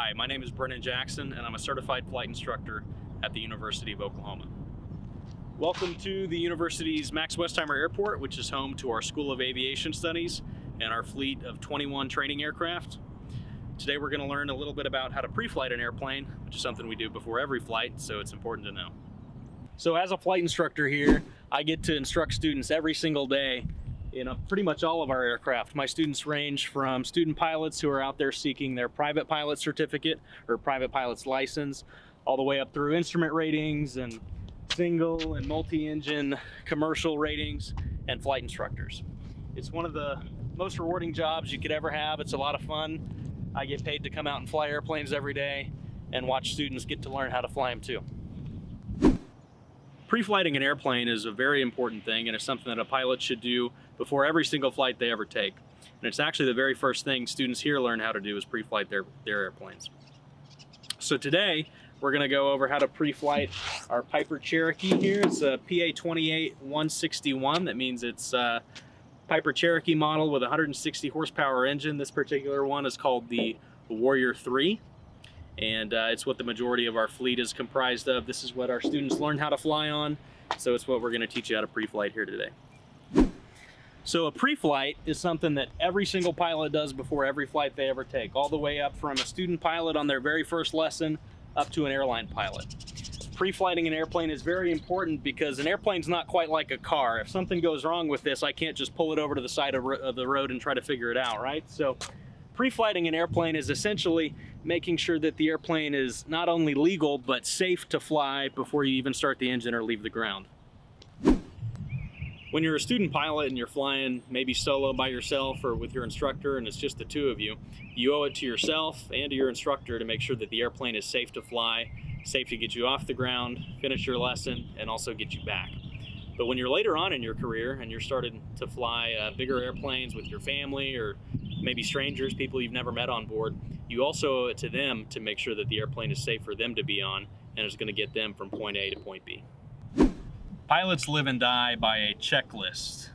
Hi, my name is Brennan Jackson and I'm a Certified Flight Instructor at the University of Oklahoma. Welcome to the university's Max Westheimer Airport, which is home to our School of Aviation Studies and our fleet of 21 training aircraft. Today we're going to learn a little bit about how to pre-flight an airplane, which is something we do before every flight, so it's important to know. So as a flight instructor here, I get to instruct students every single day in pretty much all of our aircraft. My students range from student pilots who are out there seeking their private pilot certificate or private pilot's license, all the way up through instrument ratings and single and multi-engine commercial ratings and flight instructors. It's one of the most rewarding jobs you could ever have. It's a lot of fun. I get paid to come out and fly airplanes every day and watch students get to learn how to fly them too. Pre-flighting an airplane is a very important thing, and it's something that a pilot should do before every single flight they ever take. And it's actually the very first thing students here learn how to do is pre-flight their airplanes. So today, we're going to go over how to pre-flight our Piper Cherokee here. It's a PA-28-161. That means it's a Piper Cherokee model with a 160 horsepower engine. This particular one is called the Warrior 3. And it's what the majority of our fleet is comprised of. This is what our students learn how to fly on, so it's what we're going to teach you how to pre-flight here today. So a pre-flight is something that every single pilot does before every flight they ever take, all the way up from a student pilot on their very first lesson up to an airline pilot. Pre-flighting an airplane is very important because an airplane's not quite like a car. If something goes wrong with this, I can't just pull it over to the side of the road and try to figure it out, right? So pre-flighting an airplane is essentially making sure that the airplane is not only legal but safe to fly before you even start the engine or leave the ground. When you're a student pilot and you're flying maybe solo by yourself or with your instructor and it's just the two of you, you owe it to yourself and to your instructor to make sure that the airplane is safe to fly, safe to get you off the ground, finish your lesson, and also get you back. But when you're later on in your career and you're starting to fly bigger airplanes with your family or maybe strangers, people you've never met on board, you also owe it to them to make sure that the airplane is safe for them to be on and is going to get them from point A to point B. Pilots live and die by a checklist.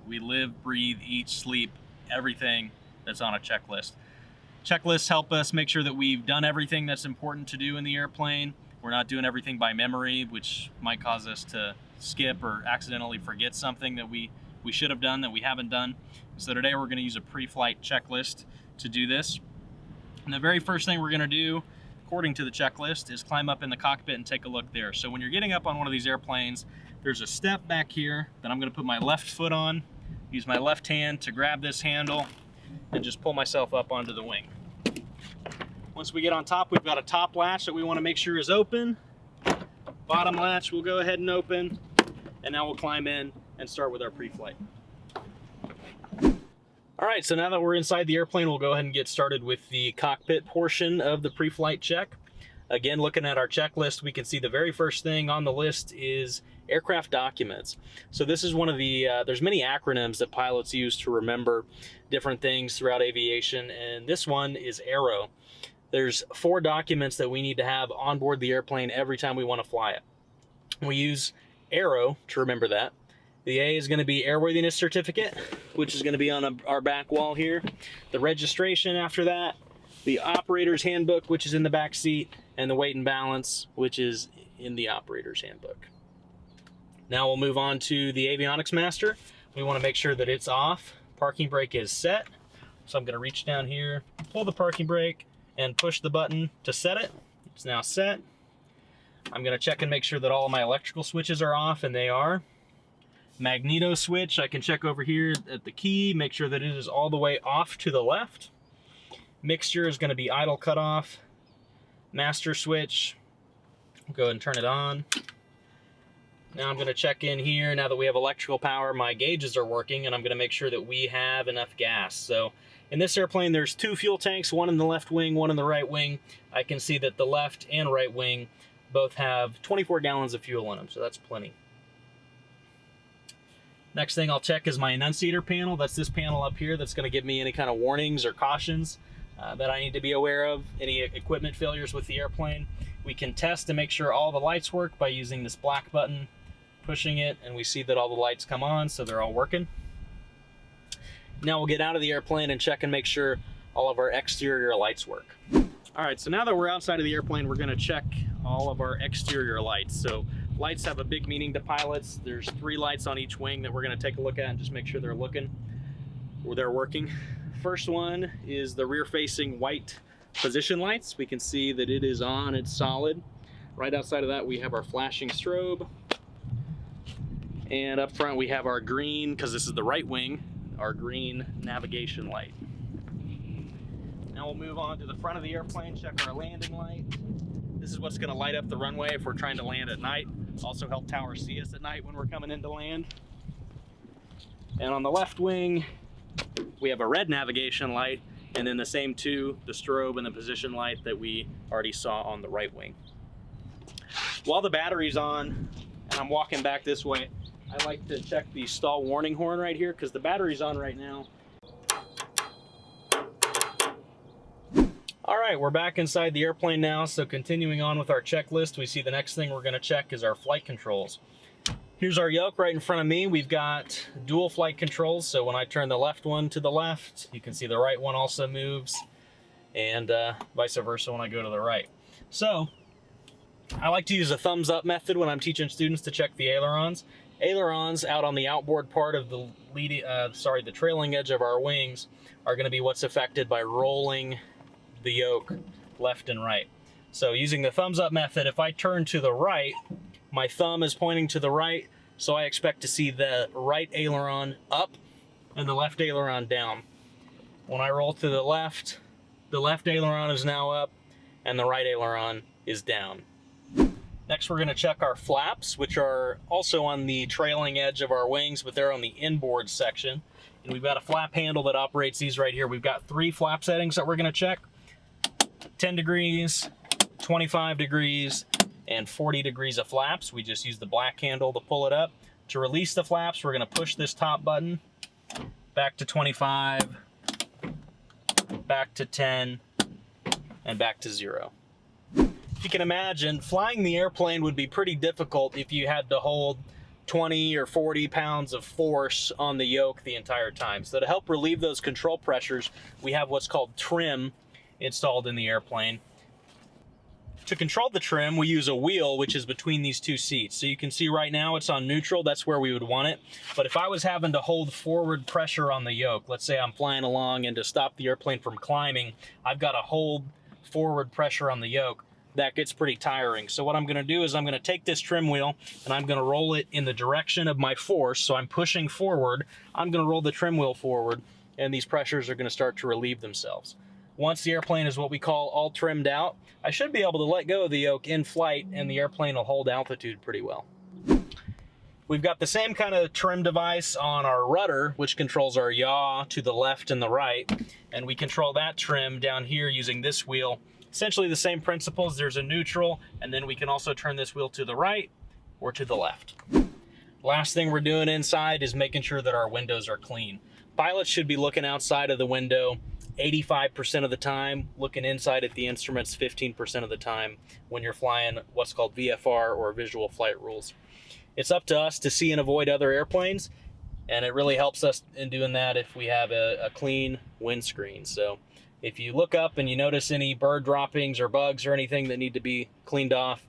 We live, breathe, eat, sleep, everything that's on a checklist. Checklists help us make sure that we've done everything that's important to do in the airplane. We're not doing everything by memory, which might cause us to skip or accidentally forget something that we should have done that we haven't done. So today we're going to use a pre-flight checklist to do this. And the very first thing we're going to do, according to the checklist, is climb up in the cockpit and take a look there. So when you're getting up on one of these airplanes, there's a step back here that I'm going to put my left foot on, use my left hand to grab this handle, and just pull myself up onto the wing. Once we get on top, we've got a top latch that we want to make sure is open. Bottom latch will go ahead and open, and now we'll climb in and start with our pre-flight. All right, so now that we're inside the airplane, we'll go ahead and get started with the cockpit portion of the pre-flight check. Again, looking at our checklist, we can see the very first thing on the list is aircraft documents. So this is one of the, there's many acronyms that pilots use to remember different things throughout aviation, and this one is AERO. There's 4 documents that we need to have on board the airplane every time we want to fly it. We use AERO to remember that. The A is going to be Airworthiness Certificate, which is going to be on our back wall here. The registration after that, the Operator's Handbook, which is in the back seat, and the Weight and Balance, which is in the Operator's Handbook. Now we'll move on to the Avionics Master. We want to make sure that it's off. Parking brake is set. So I'm going to reach down here, pull the parking brake, and push the button to set it. It's now set. I'm going to check and make sure that all of my electrical switches are off, and they are. Magneto switch, I can check over here at the key, make sure that it is all the way off to the left. Mixture is going to be idle cutoff. Master switch, go ahead and turn it on. Now I'm going to check in here. Now that we have electrical power, my gauges are working, and I'm going to make sure that we have enough gas. So in this airplane, there's 2 fuel tanks, one in the left wing, one in the right wing. I can see that the left and right wing both have 24 gallons of fuel in them, so that's plenty. Next thing I'll check is my Annunciator Panel. That's this panel up here that's going to give me any kind of warnings or cautions that I need to be aware of, any equipment failures with the airplane. We can test to make sure all the lights work by using this black button, pushing it, and we see that all the lights come on, so they're all working. Now we'll get out of the airplane and check and make sure all of our exterior lights work. All right, so now that we're outside of the airplane, we're gonna check all of our exterior lights. So lights have a big meaning to pilots. There's 3 lights on each wing that we're gonna take a look at and just make sure they're working. First one is the rear-facing white position lights. We can see that it is on, it's solid. Right outside of that, we have our flashing strobe. And up front, we have our green, because this is the right wing, our green navigation light. Now we'll move on to the front of the airplane, check our landing light. This is what's gonna light up the runway if we're trying to land at night. Also help towers see us at night when we're coming in to land. And on the left wing, we have a red navigation light, and then the same 2, the strobe and the position light that we already saw on the right wing. While the battery's on, and I'm walking back this way, I like to check the stall warning horn right here because the battery's on right now. All right, we're back inside the airplane now, so continuing on with our checklist, we see the next thing we're gonna check is our flight controls. Here's our yoke right in front of me. We've got dual flight controls, so when I turn the left one to the left, you can see the right one also moves, and vice versa when I go to the right. So, I like to use a thumbs up method when I'm teaching students to check the ailerons. Ailerons out on the outboard part of the the trailing edge of our wings are gonna be what's affected by rolling the yoke left and right. So using the thumbs up method, if I turn to the right, my thumb is pointing to the right, so I expect to see the right aileron up and the left aileron down. When I roll to the left aileron is now up and the right aileron is down. Next, we're gonna check our flaps, which are also on the trailing edge of our wings, but they're on the inboard section. And we've got a flap handle that operates these right here. We've got 3 flap settings that we're gonna check: 10 degrees, 25 degrees, and 40 degrees of flaps. We just use the black handle to pull it up. To release the flaps, we're gonna push this top button, back to 25, back to 10, and back to 0. You can imagine flying the airplane would be pretty difficult if you had to hold 20 or 40 pounds of force on the yoke the entire time. So to help relieve those control pressures, we have what's called trim installed in the airplane. To control the trim, we use a wheel which is between these 2 seats. So you can see right now it's on neutral, that's where we would want it. But if I was having to hold forward pressure on the yoke, let's say I'm flying along and to stop the airplane from climbing, I've got to hold forward pressure on the yoke. That gets pretty tiring. So what I'm gonna do is I'm gonna take this trim wheel and I'm gonna roll it in the direction of my force. So I'm pushing forward, I'm gonna roll the trim wheel forward, and these pressures are gonna start to relieve themselves. Once the airplane is what we call all trimmed out, I should be able to let go of the yoke in flight and the airplane will hold altitude pretty well. We've got the same kind of trim device on our rudder, which controls our yaw to the left and the right, and we control that trim down here using this wheel. Essentially the same principles. There's a neutral, and then we can also turn this wheel to the right or to the left. Last thing we're doing inside is making sure that our windows are clean. Pilots should be looking outside of the window 85% of the time, looking inside at the instruments 15% of the time when you're flying what's called VFR or visual flight rules. It's up to us to see and avoid other airplanes, and it really helps us in doing that if we have a clean windscreen. So if you look up and you notice any bird droppings or bugs or anything that need to be cleaned off,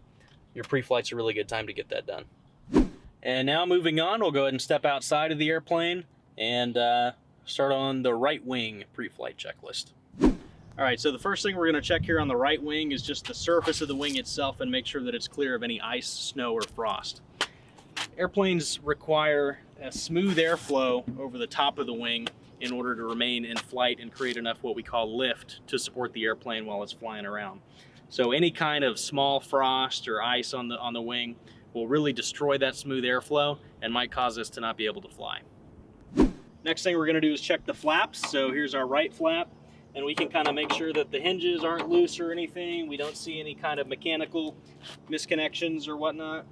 your pre-flight's a really good time to get that done. And now moving on, we'll go ahead and step outside of the airplane and start on the right wing pre-flight checklist. All right, so the first thing we're gonna check here on the right wing is just the surface of the wing itself and make sure that it's clear of any ice, snow, or frost. Airplanes require a smooth airflow over the top of the wing in order to remain in flight and create enough what we call lift to support the airplane while it's flying around. So any kind of small frost or ice on the wing will really destroy that smooth airflow and might cause us to not be able to fly. Next thing we're gonna do is check the flaps. So here's our right flap, and we can kind of make sure that the hinges aren't loose or anything. We don't see any kind of mechanical misconnections or whatnot.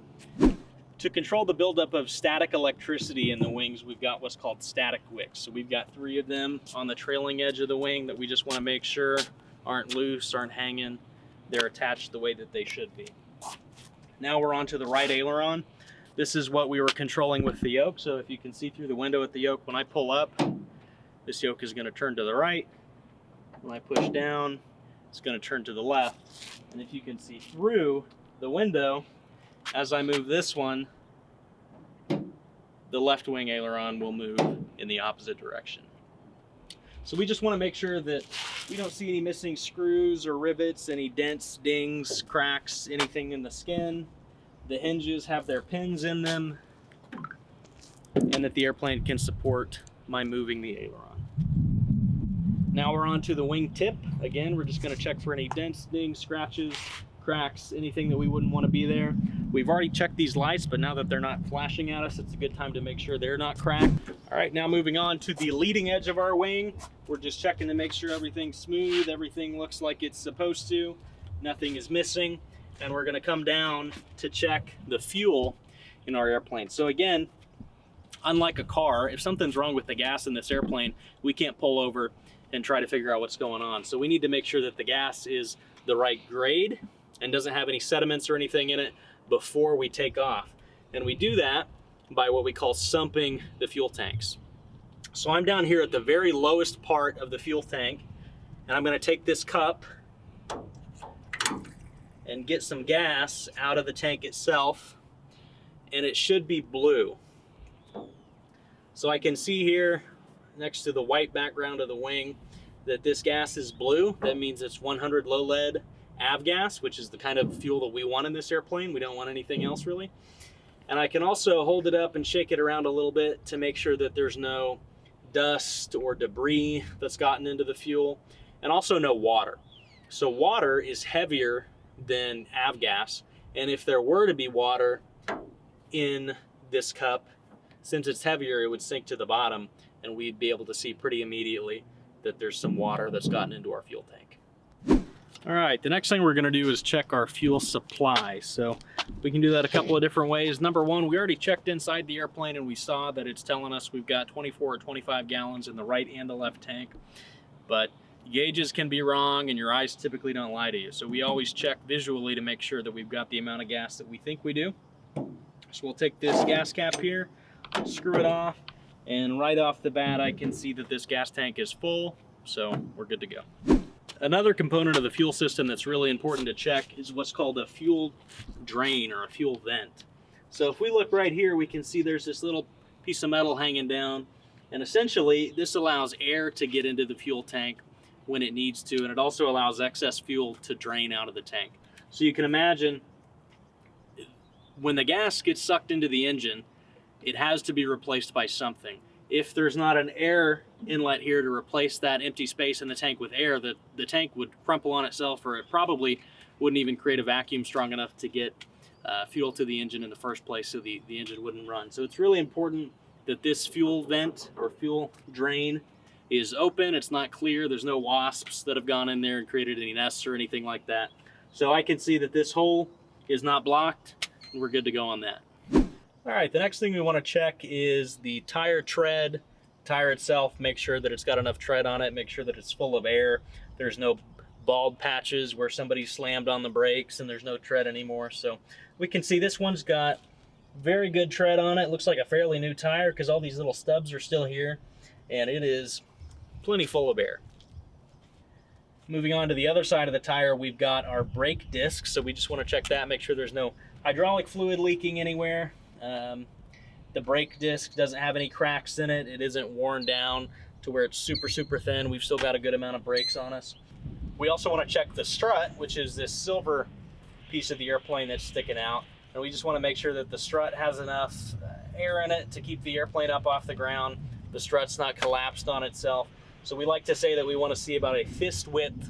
To control the buildup of static electricity in the wings, we've got what's called static wicks. So we've got 3 of them on the trailing edge of the wing that we just want to make sure aren't loose, aren't hanging. They're attached the way that they should be. Now we're on to the right aileron. This is what we were controlling with the yoke. So if you can see through the window at the yoke, when I pull up, this yoke is going to turn to the right. When I push down, it's going to turn to the left. And if you can see through the window, as I move this one, the left wing aileron will move in the opposite direction. So we just want to make sure that we don't see any missing screws or rivets, any dents, dings, cracks, anything in the skin. The hinges have their pins in them, and that the airplane can support my moving the aileron. Now we're on to the wingtip. Again, we're just going to check for any dents, dings, scratches, cracks, anything that we wouldn't want to be there. We've already checked these lights, but now that they're not flashing at us, it's a good time to make sure they're not cracked. All right, now moving on to the leading edge of our wing. We're just checking to make sure everything's smooth, everything looks like it's supposed to, nothing is missing. And we're going to come down to check the fuel in our airplane. So again, unlike a car, if something's wrong with the gas in this airplane, we can't pull over and try to figure out what's going on. So we need to make sure that the gas is the right grade and doesn't have any sediments or anything in it before we take off. And we do that by what we call sumping the fuel tanks. So I'm down here at the very lowest part of the fuel tank, and I'm going to take this cup and get some gas out of the tank itself, and it should be blue. So I can see here next to the white background of the wing that this gas is blue. That means it's 100 low lead avgas, which is the kind of fuel that we want in this airplane. We don't want anything else really. And I can also hold it up and shake it around a little bit to make sure that there's no dust or debris that's gotten into the fuel, and also no water. So water is heavier than avgas, and if there were to be water in this cup, since it's heavier, it would sink to the bottom, and we'd be able to see pretty immediately that there's some water that's gotten into our fuel tank. All right, the next thing we're going to do is check our fuel supply. So we can do that a couple of different ways. Number one, we already checked inside the airplane and we saw that it's telling us we've got 24 or 25 gallons in the right and the left tank, but gauges can be wrong and your eyes typically don't lie to you. So we always check visually to make sure that we've got the amount of gas that we think we do. So we'll take this gas cap here, screw it off, and right off the bat I can see that this gas tank is full, so we're good to go. Another component of the fuel system that's really important to check is what's called a fuel drain or a fuel vent. So if we look right here, we can see there's this little piece of metal hanging down, and essentially this allows air to get into the fuel tank when it needs to, and it also allows excess fuel to drain out of the tank. So you can imagine when the gas gets sucked into the engine, it has to be replaced by something. If there's not an air inlet here to replace that empty space in the tank with air, the tank would crumple on itself, or it probably wouldn't even create a vacuum strong enough to get fuel to the engine in the first place, so the engine wouldn't run. So it's really important that this fuel vent or fuel drain is open, it's not clear, there's no wasps that have gone in there and created any nests or anything like that. So I can see that this hole is not blocked, and we're good to go on that. All right, the next thing we want to check is the tire tread. Tire itself, make sure that it's got enough tread on it, make sure that it's full of air. There's no bald patches where somebody slammed on the brakes and there's no tread anymore. So we can see this one's got very good tread on it. Looks like a fairly new tire because all these little stubs are still here, and it is plenty full of air. Moving on to the other side of the tire, we've got our brake disc. So we just want to check that, make sure there's no hydraulic fluid leaking anywhere. The brake disc doesn't have any cracks in it. It isn't worn down to where it's super, super thin. We've still got a good amount of brakes on us. We also want to check the strut, which is this silver piece of the airplane that's sticking out. And we just want to make sure that the strut has enough air in it to keep the airplane up off the ground. The strut's not collapsed on itself. So we like to say that we want to see about a fist width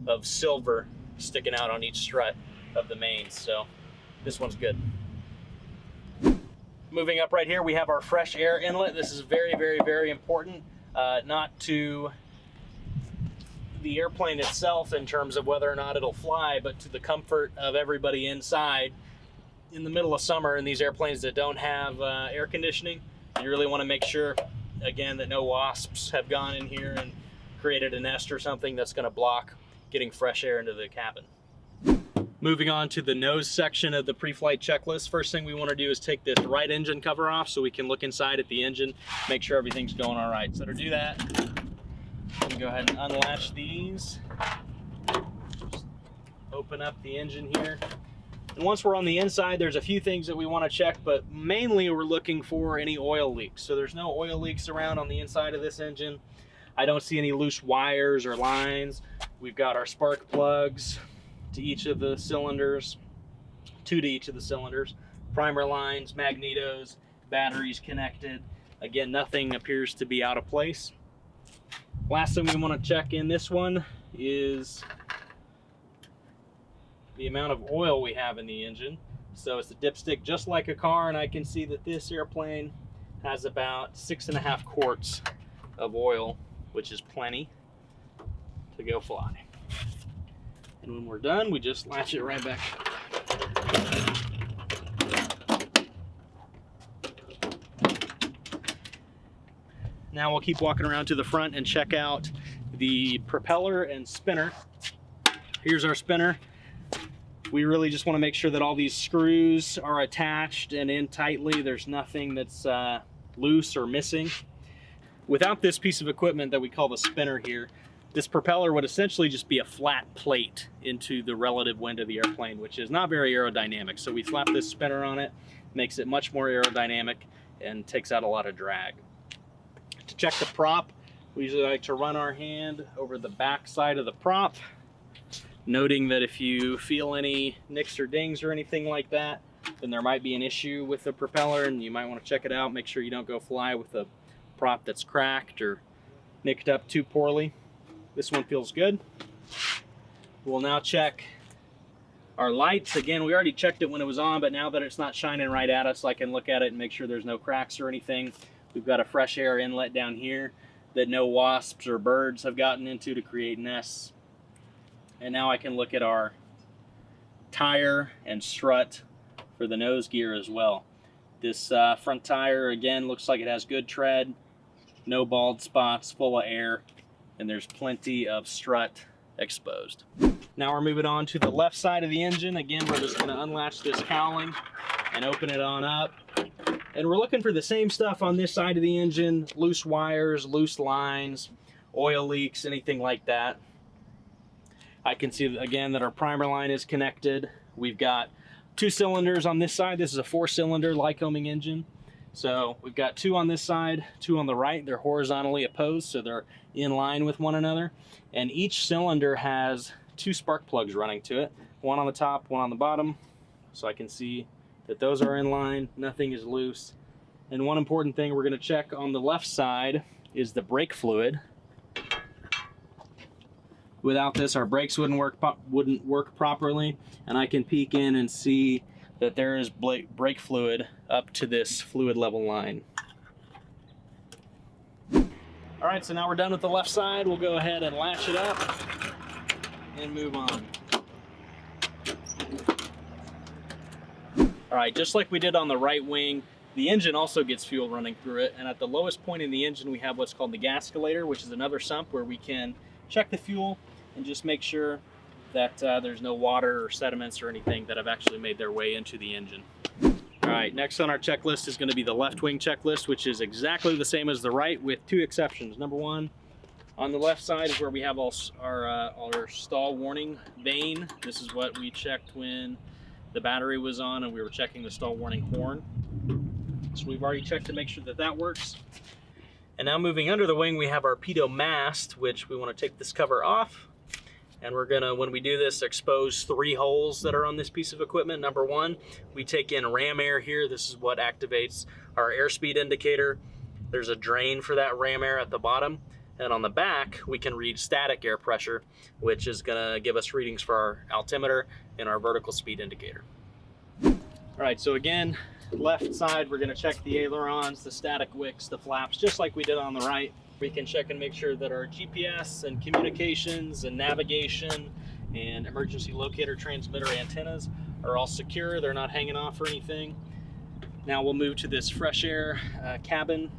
of silver sticking out on each strut of the mains. So this one's good. Moving up right here, we have our fresh air inlet. This is very, very, very important, not to the airplane itself in terms of whether or not it'll fly, but to the comfort of everybody inside. In the middle of summer, in these airplanes that don't have air conditioning, you really want to make sure, again, that no wasps have gone in here and created a nest or something that's going to block getting fresh air into the cabin. Moving on to the nose section of the pre-flight checklist, first thing we want to do is take this right engine cover off so we can look inside at the engine, make sure everything's going all right. So to do that, we go ahead and unlatch these. open up the engine here. And once we're on the inside, there's a few things that we want to check, but mainly we're looking for any oil leaks. So there's no oil leaks around on the inside of this engine. I don't see any loose wires or lines. We've got our spark plugs to each of the cylinders, two to each of the cylinders, primer lines, magnetos, batteries connected. Again, nothing appears to be out of place. Last thing we want to check in this one is the amount of oil we have in the engine. So it's a dipstick just like a car, and I can see that this airplane has about 6.5 quarts of oil, which is plenty to go fly. And when we're done, we just latch it right back. Now we'll keep walking around to the front and check out the propeller and spinner. Here's our spinner. We really just want to make sure that all these screws are attached and in tightly. There's nothing that's loose or missing. Without this piece of equipment that we call the spinner here, this propeller would essentially just be a flat plate into the relative wind of the airplane, which is not very aerodynamic. So we slap this spinner on it, makes it much more aerodynamic and takes out a lot of drag. To check the prop, we usually like to run our hand over the back side of the prop, noting that if you feel any nicks or dings or anything like that, then there might be an issue with the propeller and you might want to check it out. Make sure you don't go fly with a prop that's cracked or nicked up too poorly. This one feels good. We'll now check our lights. Again, we already checked it when it was on, but now that it's not shining right at us, I can look at it and make sure there's no cracks or anything. We've got a fresh air inlet down here that no wasps or birds have gotten into to create nests. And now I can look at our tire and strut for the nose gear as well. This front tire, again, looks like it has good tread, no bald spots, full of air, and there's plenty of strut exposed. Now we're moving on to the left side of the engine. Again, we're just going to unlatch this cowling and open it on up. And we're looking for the same stuff on this side of the engine: loose wires, loose lines, oil leaks, anything like that. I can see again that our primer line is connected. We've got 2 cylinders on this side. This is a 4-cylinder Lycoming engine. So we've got 2 on this side, 2 on the right. They're horizontally opposed, so they're in line with one another. And each cylinder has 2 spark plugs running to it, one on the top, one on the bottom. So I can see that those are in line, nothing is loose. And one important thing we're going to check on the left side is the brake fluid. Without this, our brakes wouldn't work properly, and I can peek in and see that there is brake fluid up to this fluid level line. All right, so now we're done with the left side. We'll go ahead and latch it up and move on. All right, just like we did on the right wing, the engine also gets fuel running through it, and at the lowest point in the engine, we have what's called the gasculator, which is another sump where we can check the fuel and just make sure that there's no water or sediments or anything that have actually made their way into the engine. All right, next on our checklist is going to be the left wing checklist, which is exactly the same as the right with 2 exceptions. Number 1, on the left side is where we have all our stall warning vane. This is what we checked when the battery was on and we were checking the stall warning horn. So we've already checked to make sure that that works. And now moving under the wing, we have our pitot mast, which we want to take this cover off. And we're gonna, when we do this, expose 3 holes that are on this piece of equipment. Number 1, we take in ram air here. This is what activates our airspeed indicator. There's a drain for that ram air at the bottom. And on the back, we can read static air pressure, which is gonna give us readings for our altimeter and our vertical speed indicator. All right, so again, left side, we're gonna check the ailerons, the static wicks, the flaps, just like we did on the right. We can check and make sure that our GPS and communications and navigation and emergency locator transmitter antennas are all secure. They're not hanging off or anything. Now we'll move to this fresh air cabin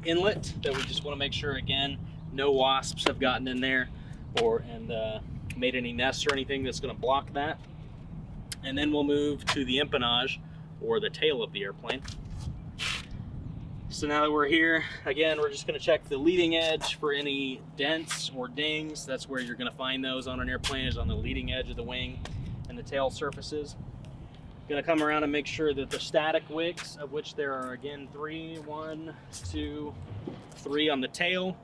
inlet that we just want to make sure, again, no wasps have gotten in there and made any nests or anything that's going to block that. And then we'll move to the empennage, or the tail of the airplane. So now that we're here, again, we're just going to check the leading edge for any dents or dings. That's where you're going to find those on an airplane, is on the leading edge of the wing and the tail surfaces. Going to come around and make sure that the static wicks, of which there are again 3, 1, 2, 3 on the tail,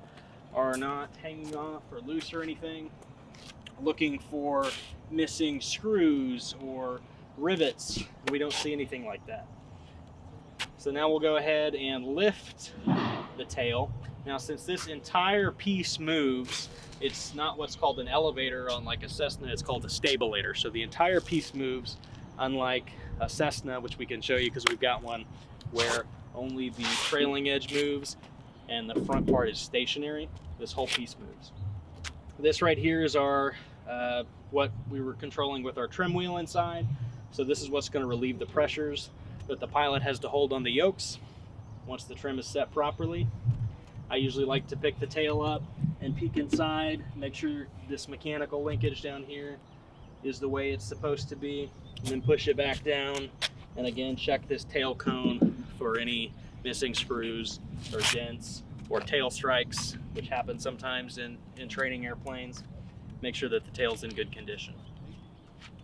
are not hanging off or loose or anything. Looking for missing screws or rivets. We don't see anything like that. So now we'll go ahead and lift the tail. Now, since this entire piece moves, it's not what's called an elevator on like a Cessna, it's called a stabilator. So the entire piece moves, unlike a Cessna, which we can show you because we've got one, where only the trailing edge moves and the front part is stationary. This whole piece moves. This right here is our what we were controlling with our trim wheel inside. So this is what's going to relieve the pressures that the pilot has to hold on the yokes once the trim is set properly. I usually like to pick the tail up and peek inside, make sure this mechanical linkage down here is the way it's supposed to be, and then push it back down, and again check this tail cone for any missing screws or dents or tail strikes, which happen sometimes in training airplanes. Make sure that the tail's in good condition.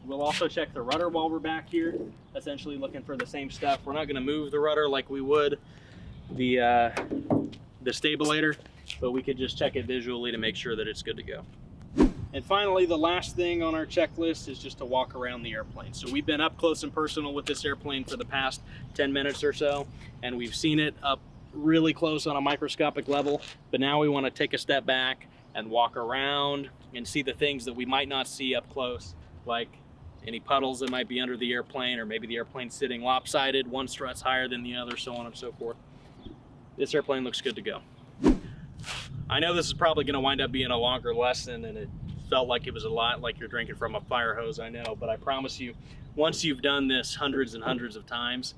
We'll also check the rudder while we're back here, essentially looking for the same stuff. We're not going to move the rudder like we would the stabilator, but we could just check it visually to make sure that it's good to go. And finally, the last thing on our checklist is just to walk around the airplane. So we've been up close and personal with this airplane for the past 10 minutes or so, and we've seen it up really close on a microscopic level, but now we want to take a step back and walk around and see the things that we might not see up close, like any puddles that might be under the airplane, or maybe the airplane's sitting lopsided, one strut's higher than the other, so on and so forth. This airplane looks good to go. I know this is probably going to wind up being a longer lesson, and it felt like it was a lot like you're drinking from a fire hose, I know, but I promise you, once you've done this hundreds and hundreds of times,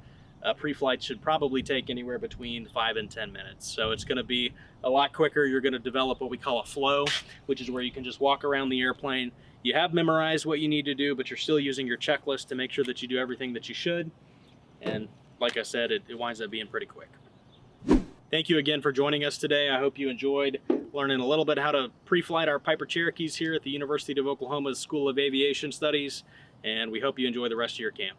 pre-flight should probably take anywhere between 5 and 10 minutes. So it's going to be a lot quicker. You're going to develop what we call a flow, which is where you can just walk around the airplane. You have memorized what you need to do, but you're still using your checklist to make sure that you do everything that you should. And like I said, it winds up being pretty quick. Thank you again for joining us today. I hope you enjoyed learning a little bit how to pre-flight our Piper Cherokees here at the University of Oklahoma's School of Aviation Studies, and we hope you enjoy the rest of your camp.